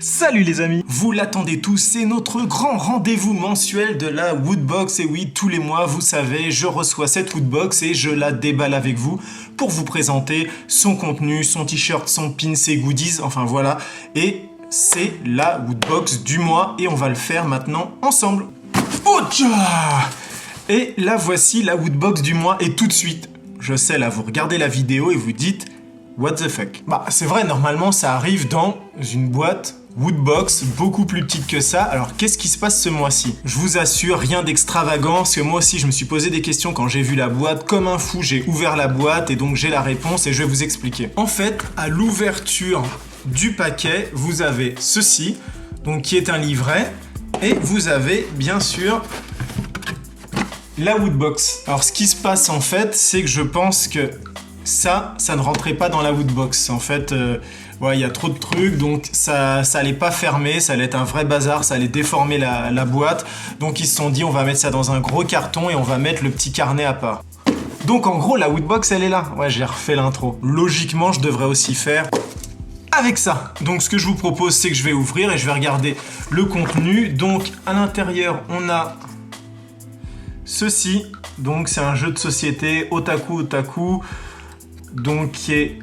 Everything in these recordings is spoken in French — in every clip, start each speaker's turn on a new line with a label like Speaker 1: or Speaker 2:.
Speaker 1: Salut les amis, vous l'attendez tous, c'est notre grand rendez-vous mensuel de la Woodbox. Et oui, tous les mois, vous savez, je reçois cette Woodbox et je la déballe avec vous pour vous présenter son contenu, son t-shirt, son pin, ses goodies, enfin voilà. Et c'est la Woodbox du mois et on va le faire maintenant ensemble. Ocha! Et là, voici la Woodbox du mois et tout de suite, je sais là, vous regardez la vidéo et vous dites what the fuck. Bah c'est vrai, normalement ça arrive dans une boîte Woodbox, beaucoup plus petite que ça. Alors qu'est-ce qui se passe ce mois-ci? Je vous assure, rien d'extravagant, parce que moi aussi je me suis posé des questions quand j'ai vu la boîte. Comme un fou, j'ai ouvert la boîte et donc j'ai la réponse et je vais vous expliquer. En fait, à l'ouverture du paquet, vous avez ceci, donc qui est un livret, et vous avez bien sûr la Woodbox. Alors ce qui se passe en fait, c'est que je pense que ça ne rentrait pas dans la Woodbox. En fait, ouais, il y a trop de trucs, donc ça allait pas fermer, ça allait être un vrai bazar, ça allait déformer la boîte. Donc ils se sont dit, on va mettre ça dans un gros carton et on va mettre le petit carnet à part. Donc en gros, la Woodbox, elle est là. Ouais, j'ai refait l'intro. Logiquement, je devrais aussi faire avec ça. Donc ce que je vous propose, c'est que je vais ouvrir et je vais regarder le contenu. Donc à l'intérieur, on a ceci. Donc c'est un jeu de société Otaku Otaku. Donc qui est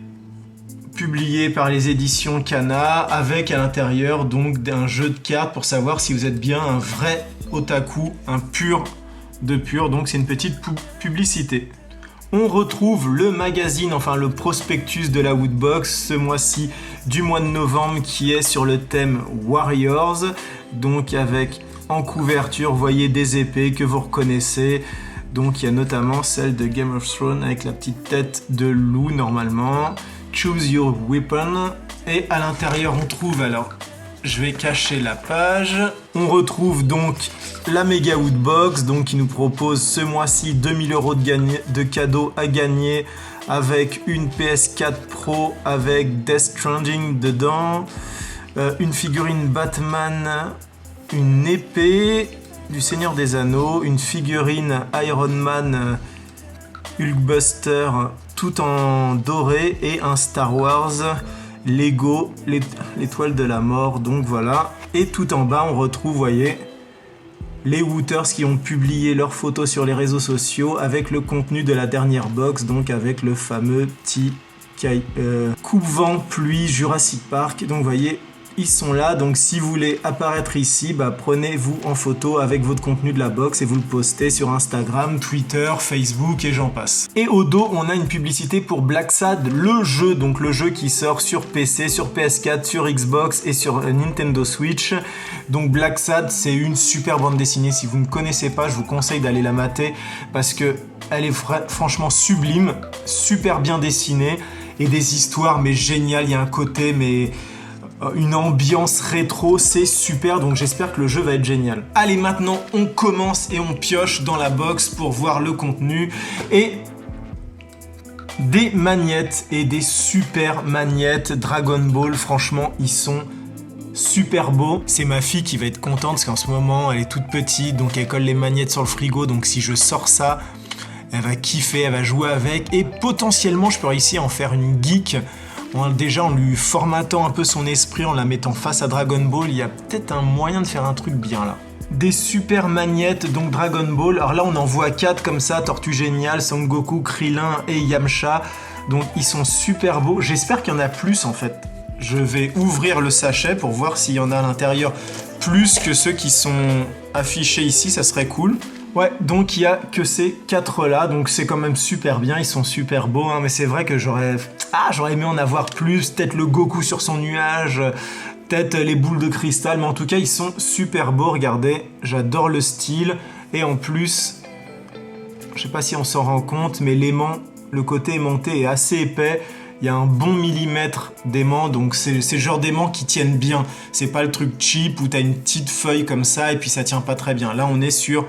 Speaker 1: publié par les éditions Kana, avec à l'intérieur donc un jeu de cartes pour savoir si vous êtes bien un vrai otaku, un pur de pur. Donc c'est une petite publicité. On retrouve le magazine, enfin le prospectus de la Woodbox ce mois-ci du mois de novembre, qui est sur le thème Warriors. Donc avec en couverture, vous voyez des épées que vous reconnaissez. Donc il y a notamment celle de Game of Thrones avec la petite tête de loup normalement. Choose your weapon. Et à l'intérieur on trouve, alors je vais cacher la page. On retrouve donc la Mega Woodbox, donc qui nous propose ce mois-ci 2000 € de cadeaux à gagner, avec une PS4 Pro avec Death Stranding dedans, une figurine Batman, une épée du Seigneur des Anneaux, une figurine Iron Man Hulkbuster tout en doré et un Star Wars Lego l'étoile de la mort. Donc voilà, et tout en bas on retrouve, vous voyez, les Wooters qui ont publié leurs photos sur les réseaux sociaux avec le contenu de la dernière box, donc avec le fameux petit coupe-vent pluie Jurassic Park. Donc vous voyez, ils sont là, donc si vous voulez apparaître ici, bah, prenez-vous en photo avec votre contenu de la box et vous le postez sur Instagram, Twitter, Facebook et j'en passe. Et au dos, on a une publicité pour Blacksad, le jeu, donc le jeu qui sort sur PC, sur PS4, sur Xbox et sur Nintendo Switch. Donc Blacksad, c'est une super bande dessinée. Si vous ne connaissez pas, je vous conseille d'aller la mater parce que elle est franchement sublime, super bien dessinée et des histoires mais géniales. Il y a un côté mais une ambiance rétro, c'est super, donc j'espère que le jeu va être génial. Allez, maintenant on commence et on pioche dans la box pour voir le contenu et des magnettes et des super magnettes Dragon Ball. Franchement, ils sont super beaux. C'est ma fille qui va être contente parce qu'en ce moment elle est toute petite, donc elle colle les magnettes sur le frigo, donc si je sors ça, elle va kiffer, elle va jouer avec et potentiellement je peux réussir à en faire une geek. Déjà en lui formatant un peu son esprit, en la mettant face à Dragon Ball, il y a peut-être un moyen de faire un truc bien là. Des super magnettes, donc Dragon Ball. Alors là on en voit 4 comme ça, Tortue Géniale, Son Goku, Krillin et Yamcha. Donc ils sont super beaux, j'espère qu'il y en a plus en fait. Je vais ouvrir le sachet pour voir s'il y en a à l'intérieur plus que ceux qui sont affichés ici, ça serait cool. Ouais, donc il y a que ces 4 là, donc c'est quand même super bien, ils sont super beaux, hein, mais c'est vrai que j'aurais aimé en avoir plus, peut-être le Goku sur son nuage, peut-être les boules de cristal, mais en tout cas ils sont super beaux, regardez, j'adore le style, et en plus, je sais pas si on s'en rend compte, mais l'aimant, le côté aimanté est assez épais, il y a un bon millimètre d'aimant, donc c'est le genre d'aimant qui tiennent bien, c'est pas le truc cheap où t'as une petite feuille comme ça et puis ça tient pas très bien, là on est sur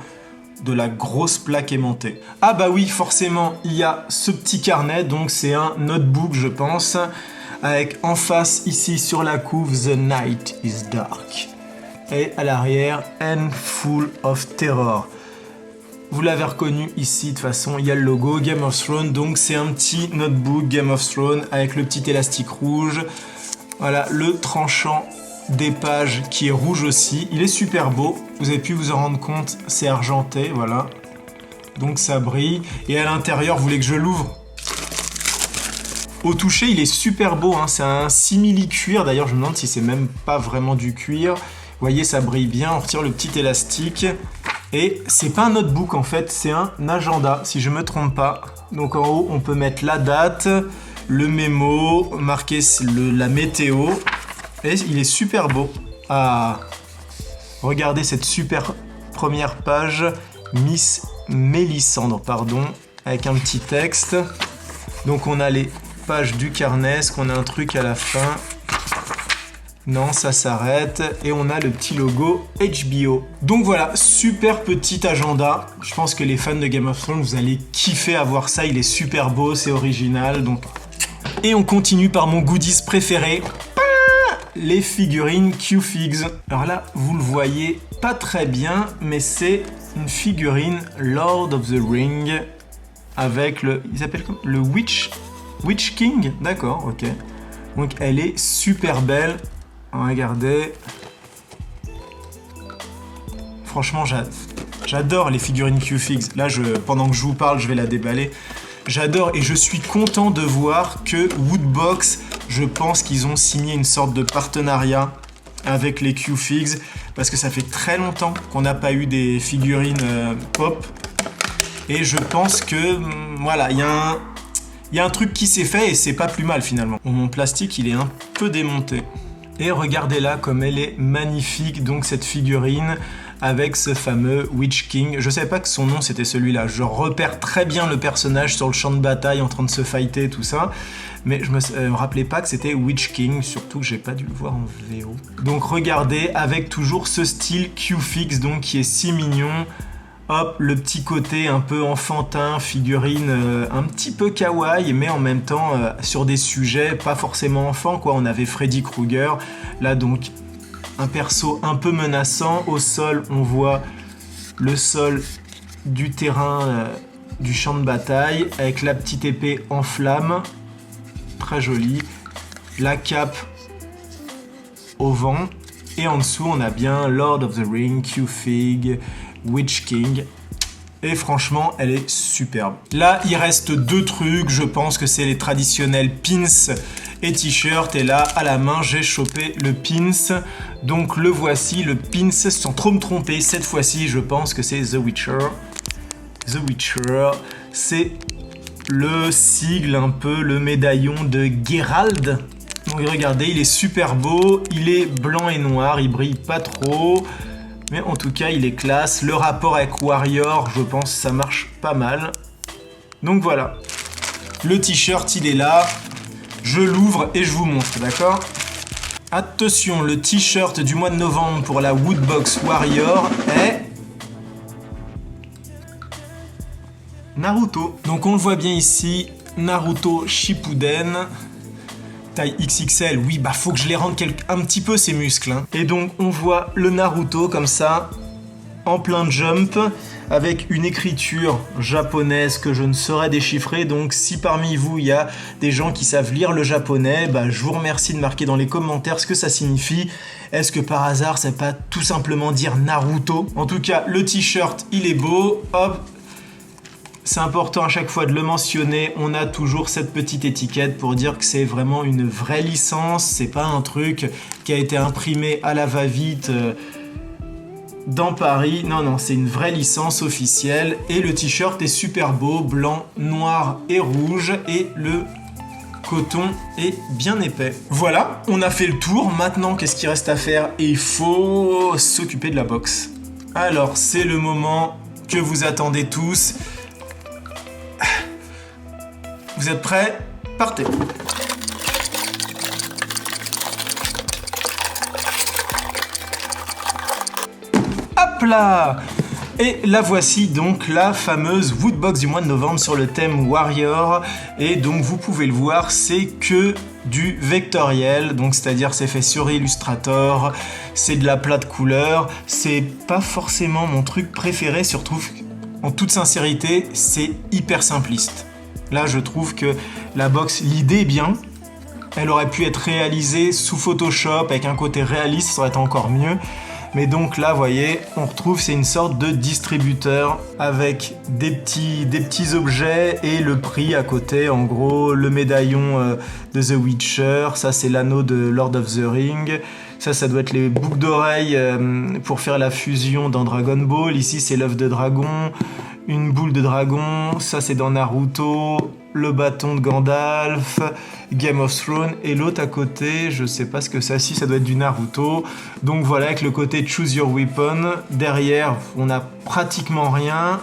Speaker 1: de la grosse plaque aimantée. Ah bah oui, forcément, il y a ce petit carnet, donc c'est un notebook, je pense, avec en face, ici, sur la couve, The Night is Dark. Et à l'arrière, And Full of Terror. Vous l'avez reconnu ici, de toute façon, il y a le logo Game of Thrones, donc c'est un petit notebook Game of Thrones avec le petit élastique rouge. Voilà, le tranchant des pages qui est rouge aussi. Il est super beau. Vous avez pu vous en rendre compte, c'est argenté, voilà. Donc ça brille. Et à l'intérieur, vous voulez que je l'ouvre? Au toucher, il est super beau, hein. C'est un simili-cuir. D'ailleurs, je me demande si c'est même pas vraiment du cuir. Vous voyez, ça brille bien. On retire le petit élastique. Et c'est pas un notebook en fait, c'est un agenda, si je me trompe pas. Donc en haut, on peut mettre la date, le mémo, marquer la météo. Et il est super beau. Ah, regardez cette super première page, Miss Mélissandre, pardon, avec un petit texte. Donc on a les pages du carnet, est-ce qu'on a un truc à la fin? Non, ça s'arrête. Et on a le petit logo HBO. Donc voilà, super petit agenda. Je pense que les fans de Game of Thrones, vous allez kiffer à voir ça. Il est super beau, c'est original. Donc... Et on continue par mon goodies préféré. Les figurines Q-Figs. Alors là, vous le voyez pas très bien, mais c'est une figurine Lord of the Ring avec le... Il s'appelle comme le Witch King. D'accord, ok. Donc elle est super belle. Regardez. Franchement, j'adore les figurines Q-Figs. Là, pendant que je vous parle, je vais la déballer. J'adore et je suis content de voir que Woodbox, je pense qu'ils ont signé une sorte de partenariat avec les Q-Figs parce que ça fait très longtemps qu'on n'a pas eu des figurines pop. Et je pense que, voilà, il y a un truc qui s'est fait et c'est pas plus mal finalement. Bon, mon plastique, il est un peu démonté. Et regardez-là comme elle est magnifique, donc cette figurine avec ce fameux Witch King. Je savais pas que son nom c'était celui-là. Je repère très bien le personnage sur le champ de bataille en train de se fighter, tout ça. Mais je me rappelais pas que c'était Witch King, surtout que j'ai pas dû le voir en VO. Donc regardez, avec toujours ce style Q-Fix, donc qui est si mignon. Hop, le petit côté un peu enfantin, figurine un petit peu kawaii, mais en même temps sur des sujets pas forcément enfants, quoi. On avait Freddy Krueger, là donc un perso un peu menaçant. Au sol, on voit le sol du terrain du champ de bataille, avec la petite épée en flamme, très jolie. La cape au vent, et en dessous, on a bien Lord of the Ring, Q-Fig, Witch King, et franchement elle est superbe. Là il reste deux trucs, je pense que c'est les traditionnels pins et t-shirts, et là à la main j'ai chopé le pins, donc le voici, le pins, sans trop me tromper, cette fois-ci je pense que c'est The Witcher. The Witcher, c'est le sigle, un peu le médaillon de Geralt. Donc regardez, il est super beau, il est blanc et noir, il brille pas trop. Mais en tout cas, il est classe. Le rapport avec Warrior, je pense que ça marche pas mal. Donc voilà. Le t-shirt, il est là. Je l'ouvre et je vous montre, d'accord? Attention, le t-shirt du mois de novembre pour la Woodbox Warrior est... Naruto. Donc on le voit bien ici, Naruto Shippuden. Taille XXL, oui, bah faut que je les rende un petit peu ces muscles. Hein. Et donc on voit le Naruto comme ça, en plein jump, avec une écriture japonaise que je ne saurais déchiffrer. Donc si parmi vous il y a des gens qui savent lire le japonais, bah, je vous remercie de marquer dans les commentaires ce que ça signifie. Est-ce que par hasard ça peut pas tout simplement dire Naruto? En tout cas, le t-shirt il est beau, hop. C'est important à chaque fois de le mentionner, on a toujours cette petite étiquette pour dire que c'est vraiment une vraie licence, c'est pas un truc qui a été imprimé à la va-vite dans Paris, non, c'est une vraie licence officielle, et le t-shirt est super beau, blanc, noir et rouge, et le coton est bien épais. Voilà, on a fait le tour, maintenant qu'est-ce qu'il reste à faire? Et il faut s'occuper de la box. Alors, c'est le moment que vous attendez tous. Vous êtes prêts? Partez! Hop là! Et la voici donc la fameuse Woodbox du mois de novembre sur le thème Warrior. Et donc vous pouvez le voir, c'est que du vectoriel, donc c'est-à-dire c'est fait sur Illustrator, c'est de la plate couleur, c'est pas forcément mon truc préféré, surtout en toute sincérité, c'est hyper simpliste. Là, je trouve que la box, l'idée est bien, Elle aurait pu être réalisée sous Photoshop avec un côté réaliste, ça aurait été encore mieux. Mais donc là, vous voyez, on retrouve, c'est une sorte de distributeur avec des petits objets et le prix à côté. En gros, le médaillon de The Witcher, ça c'est l'anneau de Lord of the Ring. Ça doit être les boucles d'oreilles pour faire la fusion dans Dragon Ball. Ici, c'est l'œuf de dragon, une boule de dragon. Ça, c'est dans Naruto, le bâton de Gandalf, Game of Thrones. Et l'autre à côté, je sais pas ce que c'est. Si, ça doit être du Naruto. Donc voilà, avec le côté Choose Your Weapon. Derrière, on a pratiquement rien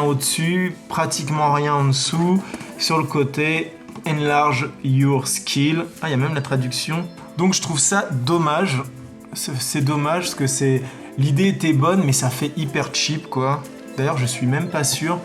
Speaker 1: au-dessus, pratiquement rien en dessous. Sur le côté, Enlarge Your Skill. Ah, il y a même la traduction. Donc je trouve ça dommage. C'est dommage parce que l'idée était bonne, mais ça fait hyper cheap, quoi. D'ailleurs, je suis même pas sûr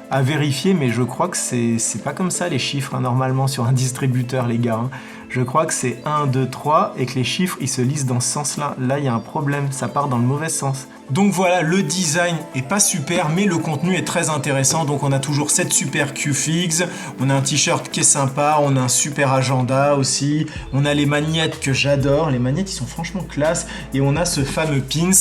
Speaker 1: à vérifier, mais je crois que c'est pas comme ça les chiffres, hein, normalement, sur un distributeur, les gars. Hein. Je crois que c'est 1, 2, 3 et que les chiffres, ils se lisent dans ce sens-là. Là, il y a un problème, ça part dans le mauvais sens. Donc voilà, le design est pas super, mais le contenu est très intéressant. Donc on a toujours cette super Q-Figs, on a un t-shirt qui est sympa, on a un super agenda aussi, on a les magnettes que j'adore, les magnettes ils sont franchement classe, et on a ce fameux pins.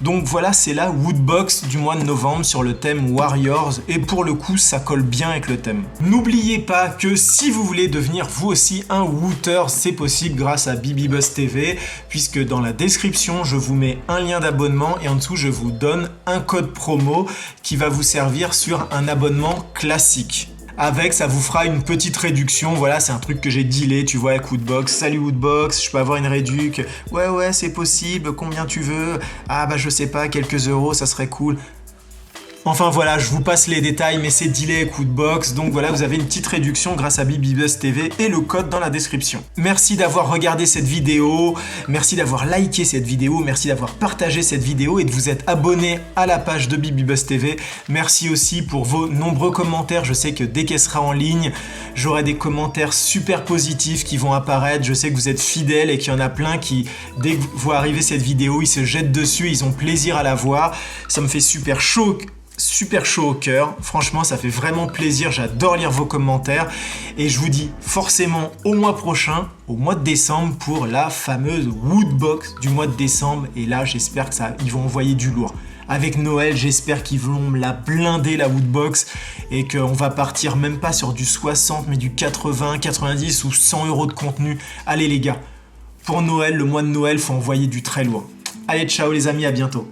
Speaker 1: Donc voilà, c'est la Woodbox du mois de novembre sur le thème Warriors, et pour le coup ça colle bien avec le thème. N'oubliez pas que si vous voulez devenir vous aussi un Wooter, c'est possible grâce à BibiBuzz TV, puisque dans la description je vous mets un lien d'abonnement et en dessous je vous donne un code promo qui va vous servir sur un abonnement classique. Avec, ça vous fera une petite réduction. Voilà, c'est un truc que j'ai dealé, tu vois, avec Woodbox. Salut Woodbox, je peux avoir une réduc. Ouais, c'est possible, combien tu veux? Ah bah je sais pas, quelques euros, ça serait cool. Enfin voilà, je vous passe les détails, mais c'est dealé avec Woodbox, donc voilà, vous avez une petite réduction grâce à BibiBuzz TV et le code dans la description. Merci d'avoir regardé cette vidéo, merci d'avoir liké cette vidéo, merci d'avoir partagé cette vidéo et de vous être abonné à la page de BibiBuzz TV. Merci aussi pour vos nombreux commentaires, je sais que dès qu'elle sera en ligne, j'aurai des commentaires super positifs qui vont apparaître. Je sais que vous êtes fidèles et qu'il y en a plein qui, dès que vous arrivez cette vidéo, ils se jettent dessus, ils ont plaisir à la voir. Ça me fait super chaud au cœur, franchement ça fait vraiment plaisir, j'adore lire vos commentaires et je vous dis forcément au mois prochain, au mois de décembre pour la fameuse Woodbox du mois de décembre et là j'espère que ils vont envoyer du lourd. Avec Noël, j'espère qu'ils vont me la blinder la Woodbox et qu'on va partir même pas sur du 60 mais du 80, 90 ou 100 € de contenu. Allez les gars, pour Noël, le mois de Noël, faut envoyer du très lourd. Allez ciao les amis, à bientôt.